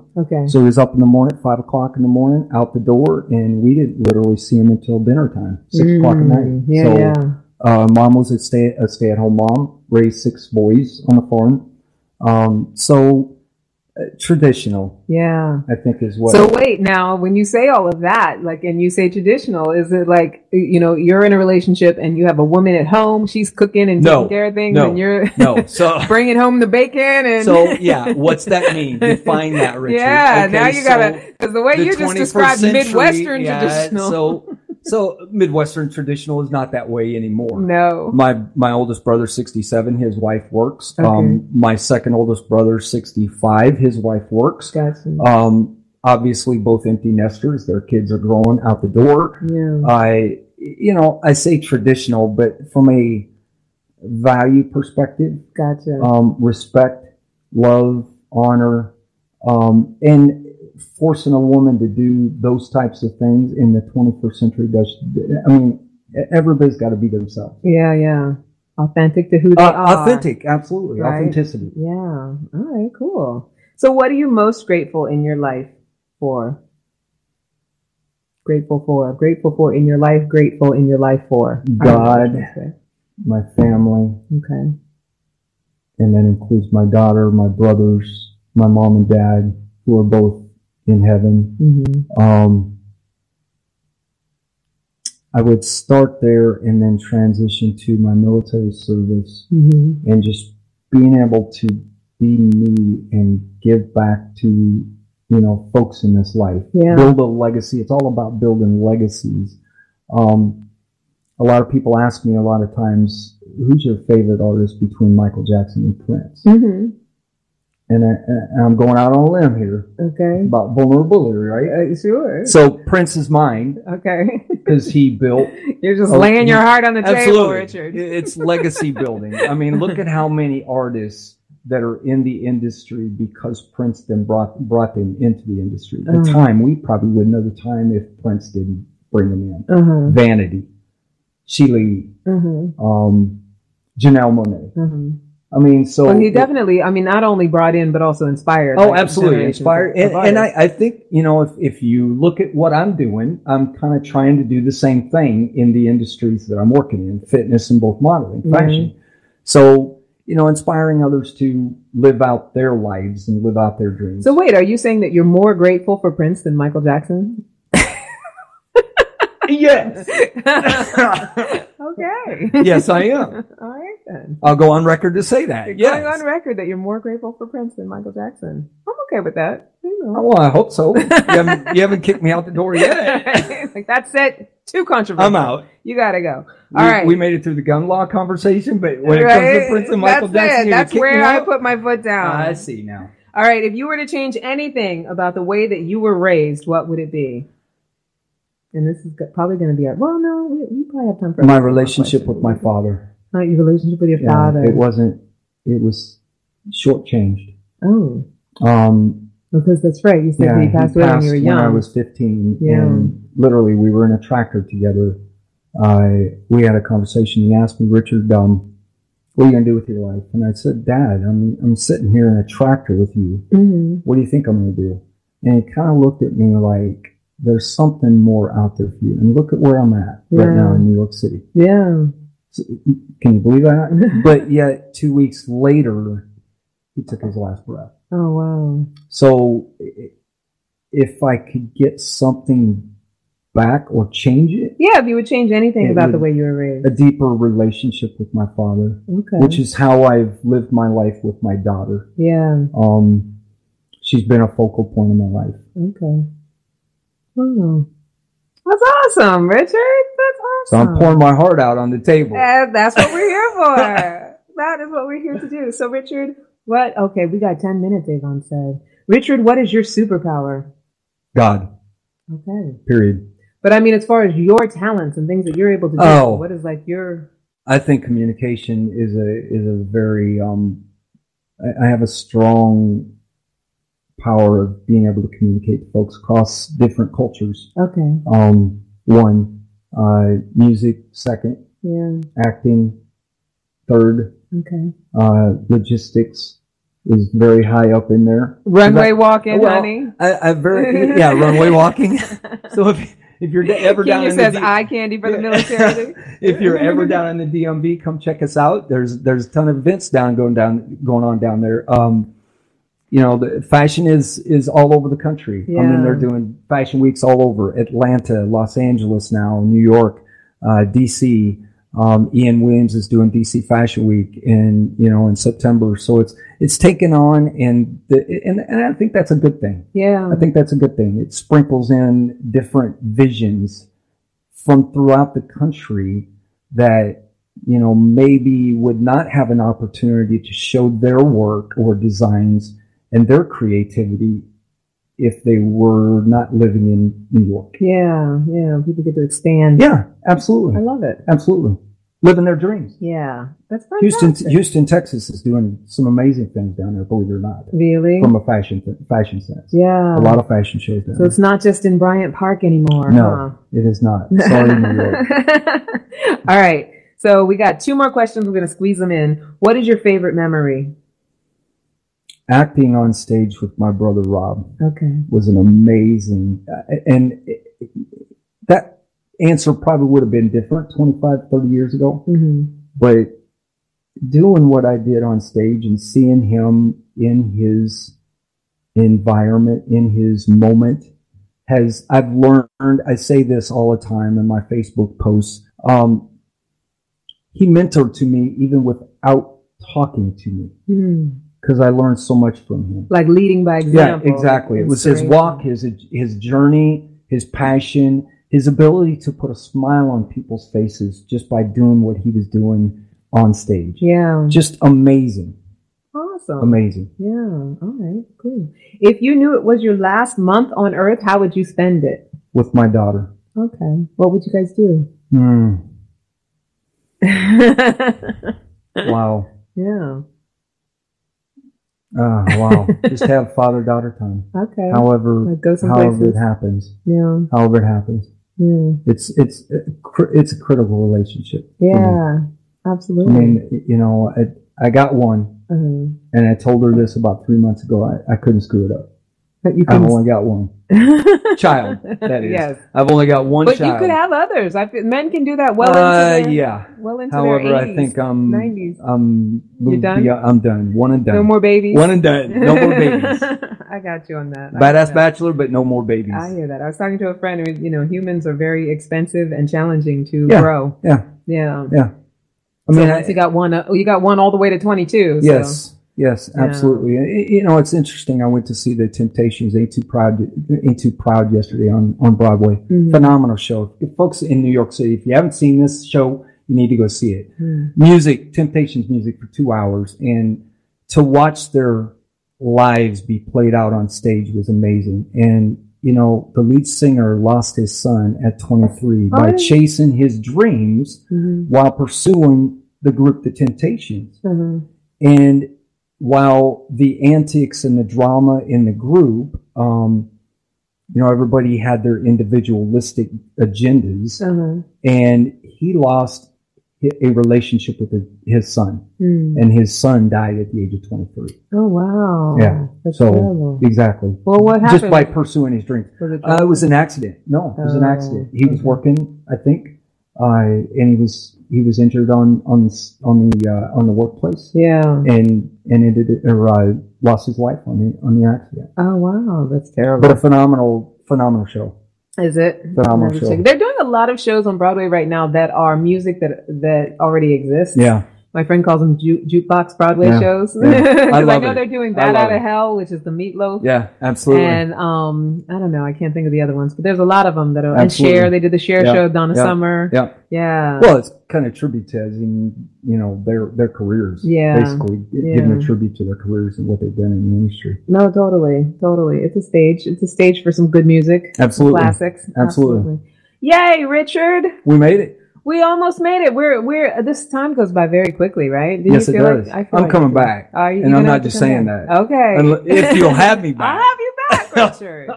so he was up in the morning, 5 o'clock in the morning, out the door, and we didn't literally see him until dinner time, 6 o'clock at night. Mom was a stay-at-home mom, raised 6 boys on the farm. Traditional, I think is what. So wait, now when you say all of that, like, and you say traditional, is it like, you know, you're in a relationship and you have a woman at home, she's cooking and taking care of things, and you're so bringing home the bacon and what's that mean? Define that, Richard. Yeah, okay, now you gotta, because the way you just described Midwestern traditional. So Midwestern traditional is not that way anymore. No. My oldest brother, 67, his wife works. My second oldest brother, 65, his wife works. Gotcha. Obviously both empty nesters. Their kids are growing out the door. Yeah. I say traditional, but from a value perspective. Gotcha. Respect, love, honor, and forcing a woman to do those types of things in the 21st century everybody's got to be themselves. Yeah. Authentic to who they are. Authentic, absolutely. Right? Authenticity. Yeah. All right, cool. So what are you most grateful in your life for? Grateful in your life for? God, my family. Okay. And that includes my daughter, my brothers, my mom and dad, who are both in heaven. I would start there and then transition to my military service and just being able to be me and give back to folks in this life. Yeah. Build a legacy. It's all about building legacies. A lot of people ask me a lot of times, who's your favorite artist between Michael Jackson and Prince? Mm-hmm. And I'm going out on a limb here. Okay. About vulnerability, right? Sure. So Prince is mine. Okay. Because he built. You're just laying your heart on the table, Richard. It's legacy building. I mean, look at how many artists that are in the industry because Prince then brought them into the industry. The time, we probably wouldn't know the time if Prince didn't bring them in. Vanity, Sheila, Janelle Monáe. I mean, so he definitely, not only brought in, but also inspired. Oh, absolutely inspired. And I think, if you look at what I'm doing, I'm kind of trying to do the same thing in the industries that I'm working in, fitness and both modeling, fashion. So, inspiring others to live out their lives and live out their dreams. So wait, are you saying that you're more grateful for Prince than Michael Jackson? Yes. Okay. Yes, I am. All right, then. I'll go on record to say that. You're going on record that you're more grateful for Prince than Michael Jackson. I'm okay with that. Oh, well, I hope so. You haven't kicked me out the door yet. Like, that's it. Too controversial. I'm out. You got to go. All right. We made it through the gun law conversation, but when it comes to Prince and Michael Jackson, that's where I put my foot down. I see now. All right. If you were to change anything about the way that you were raised, what would it be? And this is probably going to be we probably have time for my relationship with my father. Your relationship with your father. It was shortchanged. Oh. Because that's right. You said he passed away when you were young. When I was 15. Yeah. And literally, we were in a tractor together. We had a conversation. He asked me, Richard, what are you going to do with your life? And I said, Dad, I'm sitting here in a tractor with you. Mm-hmm. What do you think I'm going to do? And he kind of looked at me like, there's something more out there for you. And look at where I'm at right now in New York City. Yeah. So, can you believe that? But yet, 2 weeks later, he took his last breath. Oh, wow. So if I could get something back or change it. Yeah, if you would change anything about the way you were raised. A deeper relationship with my father. Okay. Which is how I've lived my life with my daughter. Yeah. She's been a focal point in my life. Okay. Oh, that's awesome, Richard. That's awesome. So I'm pouring my heart out on the table. That's what we're here for. That is what we're here to do. So, Richard, okay, we got 10 minutes, Avon said. Richard, what is your superpower? God. Okay. Period. But as far as your talents and things that you're able to do, what is your... I think communication is a very, I have a strong power of being able to communicate to folks across different cultures. Okay. One, music. Second, acting. Third, logistics is very high up in there. Runway walking, honey. Runway walking. So if you're ever down in says eye candy for the military. If you're ever down in the DMV, come check us out. There's a ton of events going on down there. The fashion is all over the country. Yeah. I mean, they're doing fashion weeks all over Atlanta, Los Angeles now, New York, DC. Ian Williams is doing DC Fashion Week in September. So it's taken on and I think that's a good thing. Yeah. I think that's a good thing. It sprinkles in different visions from throughout the country that, maybe would not have an opportunity to show their work or designs and their creativity if they were not living in New York. Yeah. People get to expand. Yeah, absolutely. I love it. Absolutely. Living their dreams. Yeah. That's fantastic. Houston, Texas is doing some amazing things down there, believe it or not. Really? From a fashion sense. Yeah. A lot of fashion shows down there. So it's not just in Bryant Park anymore. No, it is not. Sorry, New York. All right. So we got 2 more questions. We're going to squeeze them in. What is your favorite memory? Acting on stage with my brother Rob was an amazing, and that answer probably would have been different 25, 30 years ago. Mm-hmm. But doing what I did on stage and seeing him in his environment, in his moment, I've learned, I say this all the time in my Facebook posts, he mentored to me even without talking to me. Mm. because I learned so much from him. Like leading by example. Yeah, exactly. It was his walk, his journey, his passion, his ability to put a smile on people's faces just by doing what he was doing on stage. Yeah. Just amazing. Awesome. Amazing. Yeah. All right. Cool. If you knew it was your last month on Earth, how would you spend it? With my daughter. Okay. What would you guys do? Wow. Yeah. Wow. Just have father-daughter time. Okay. However it happens. Yeah. However it happens. Yeah. It's a critical relationship. Yeah. Absolutely. I mean, you know, I got one, and I told her this about 3 months ago. I couldn't screw it up. But you I've only got one child. That is. Yes. I've only got one child. But you could have others. Men can do that well into However, their 80s, I think I'm 90s. You're done? I'm done. One and done. No more babies. One and done. No more babies. I got you on that. Badass bachelor, but no more babies. I hear that. I was talking to a friend who, you know, humans are very expensive and challenging to grow. Yeah. Yeah. Yeah. I mean, once you got one all the way to 22. Yes. So. Yes, absolutely. You know, it's interesting. I went to see the Temptations, Ain't Too Proud yesterday on Broadway. Phenomenal show. Folks in New York City, if you haven't seen this show, you need to go see it. Music, Temptations music for 2 hours. And to watch their lives be played out on stage was amazing. And, you know, the lead singer lost his son at 23 by chasing his dreams while pursuing the group, the Temptations. And while the antics and the drama in the group, you know, everybody had their individualistic agendas, and he lost a relationship with his son, and his son died at the age of 23. Oh, wow. Yeah. That's so terrible. Exactly. Well, what happened? Just by pursuing his dreams. It was an accident. No, it was an accident. He was working, I think, and he was injured on the workplace. Yeah. And lost his life on the accident. Oh, wow. That's terrible. But a phenomenal show. Is it? Phenomenal show. They're doing a lot of shows on Broadway right now that are music that already exists. Yeah. My friend calls them jukebox Broadway shows. Yeah. I know they're doing Bat Out of Hell, which is the Meatloaf. Yeah, absolutely. And I don't know, I can't think of the other ones, but there's a lot of them that are. And Cher, they did the Cher show, Donna Summer. Yeah. Yeah. Well, it's kind of tributizing, you know, their careers. Yeah. Basically, giving a tribute to their careers and what they've done in the industry. No, totally. It's a stage. It's a stage for some good music. Absolutely. Classics. Absolutely. Yay, Richard. We made it. We almost made it. We're this time goes by very quickly, right? Yes, it does. I'm coming back. And I'm not just saying that. Okay. If you'll have me back. I'll have you back, Richard.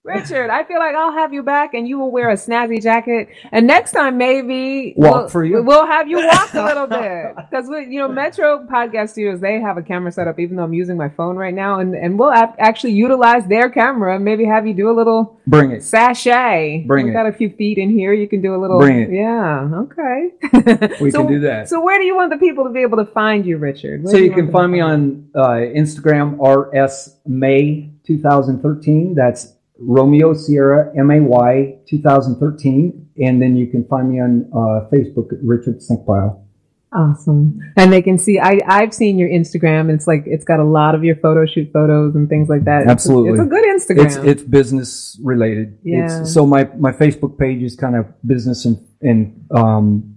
Richard, I feel like I'll have you back and you will wear a snazzy jacket. And next time, maybe we'll have you walk a little bit. Because, Metro Podcast Studios, they have a camera set up, even though I'm using my phone right now. And we'll actually utilize their camera and maybe have you do a little sachet. We've got a few feet in here. You can do a little. Bring it. Yeah. Okay. We can do that. So where do you want the people to be able to find you, Richard? So you can find me on Instagram, RSMay2013. That's Romeo Sierra MAY 2013, and then you can find me on Facebook at Richard Senkbile. Awesome. And they can see I've seen your Instagram. It's got a lot of your photo shoot photos and things like that. Absolutely. It's a good Instagram. It's business related. Yeah. So my Facebook page is kind of business and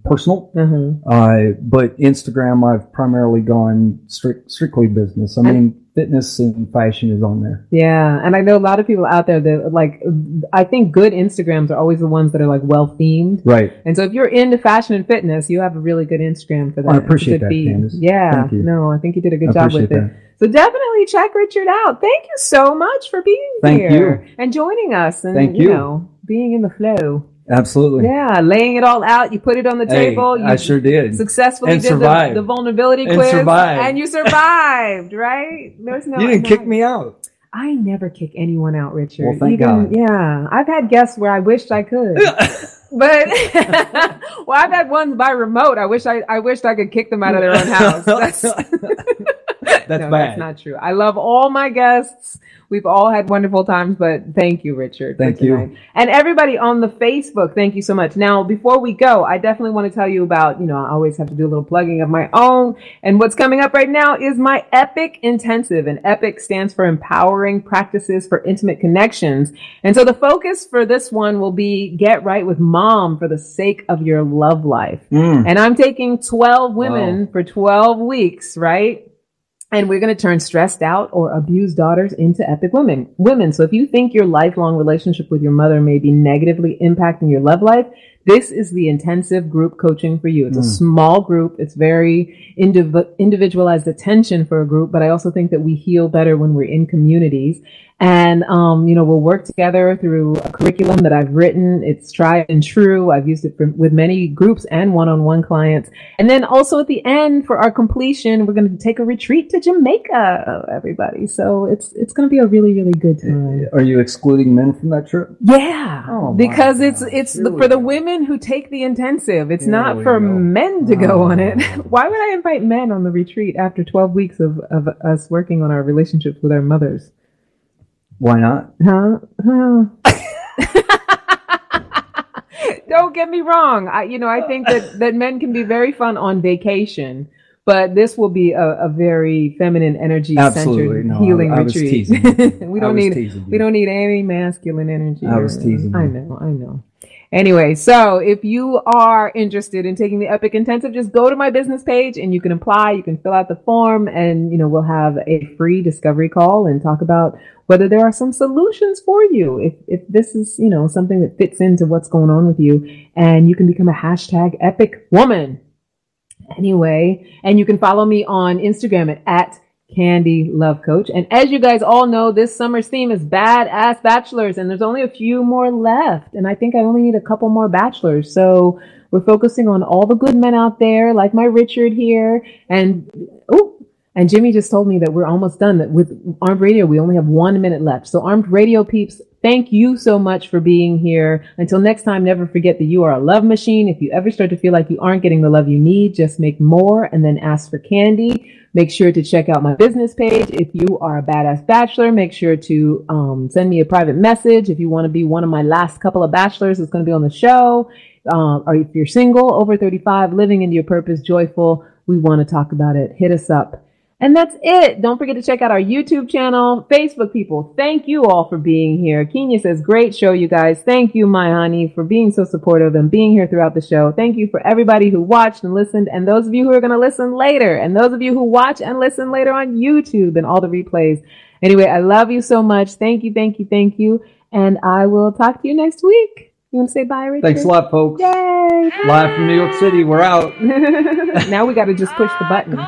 personal. But Instagram I've primarily gone strictly business. I mean, fitness and fashion is on there. Yeah. And I know a lot of people out there that I think good Instagrams are always the ones that are well themed. Right. And so if you're into fashion and fitness, you have a really good Instagram for that. I appreciate that, Candace. Yeah. Thank you. No, I think you did a good job with that. it. So definitely check Richard out. Thank you so much for being here. Thank you. And joining us and, Thank you. Being in the flow. Absolutely. Yeah, laying it all out. You put it on the table. I sure did. Successfully did the vulnerability quiz. And you survived, right? There's no. You didn't kick me out. I never kick anyone out, Richard. Well, thank God. Yeah. I've had guests where I wished I could. But I've had ones by remote. I wished I could kick them out of their own house. That's No, bad. that's not true. I love all my guests. We've all had wonderful times, but thank you, Richard. Thank you. And everybody on the Facebook, thank you so much. Now, before we go, I definitely want to tell you about, I always have to do a little plugging of my own. And what's coming up right now is my EPIC Intensive. And EPIC stands for Empowering Practices for Intimate Connections. And so the focus for this one will be Get Right with Mom for the sake of your love life. And I'm taking 12 women for 12 weeks, right? And we're going to turn stressed out or abused daughters into epic women. So if you think your lifelong relationship with your mother may be negatively impacting your love life, this is the intensive group coaching for you. It's a small group. It's very individualized attention for a group, but I also think that we heal better when we're in communities. And, we'll work together through a curriculum that I've written. It's tried and true. I've used it with many groups and one-on-one clients. And then also at the end for our completion, we're going to take a retreat to Jamaica, everybody. So it's going to be a really, really good time. Are you excluding men from that trip? Yeah, because it's for the women who take the intensive. It's not for men to go on it. Why would I invite men on the retreat after 12 weeks of us working on our relationships with our mothers? Why not? Don't get me wrong. I think that men can be very fun on vacation, but this will be a very feminine energy centered healing retreat. We don't need any masculine energy. I was teasing you. I know. Anyway, so if you are interested in taking the Epic Intensive, just go to my business page and you can apply, you can fill out the form, and, we'll have a free discovery call and talk about whether there are some solutions for you. If this is, something that fits into what's going on with you, and you can become a hashtag epic woman. Anyway, and you can follow me on Instagram at Candy Love Coach. And as you guys all know, this summer's theme is badass bachelors, and there's only a few more left. And I think I only need a couple more bachelors. So we're focusing on all the good men out there, like my Richard here. And Jimmy just told me that we're almost done. That with Armed Radio, we only have 1 minute left. So Armed Radio peeps, thank you so much for being here. Until next time, never forget that you are a love machine. If you ever start to feel like you aren't getting the love you need, just make more and then ask for Candy. Make sure to check out my business page. If you are a badass bachelor, make sure to send me a private message. If you want to be one of my last couple of bachelors that's going to be on the show, or if you're single, over 35, living into your purpose, joyful, we want to talk about it. Hit us up. And that's it. Don't forget to check out our YouTube channel, Facebook people. Thank you all for being here. Kenya says, great show, you guys. Thank you, my honey, for being so supportive and being here throughout the show. Thank you for everybody who watched and listened, and those of you who are going to listen later, and those of you who watch and listen later on YouTube and all the replays. Anyway, I love you so much. Thank you, thank you, thank you. And I will talk to you next week. You want to say bye, Richard? Thanks a lot, folks. Yay! Live from New York City. We're out. Now we got to just push the button.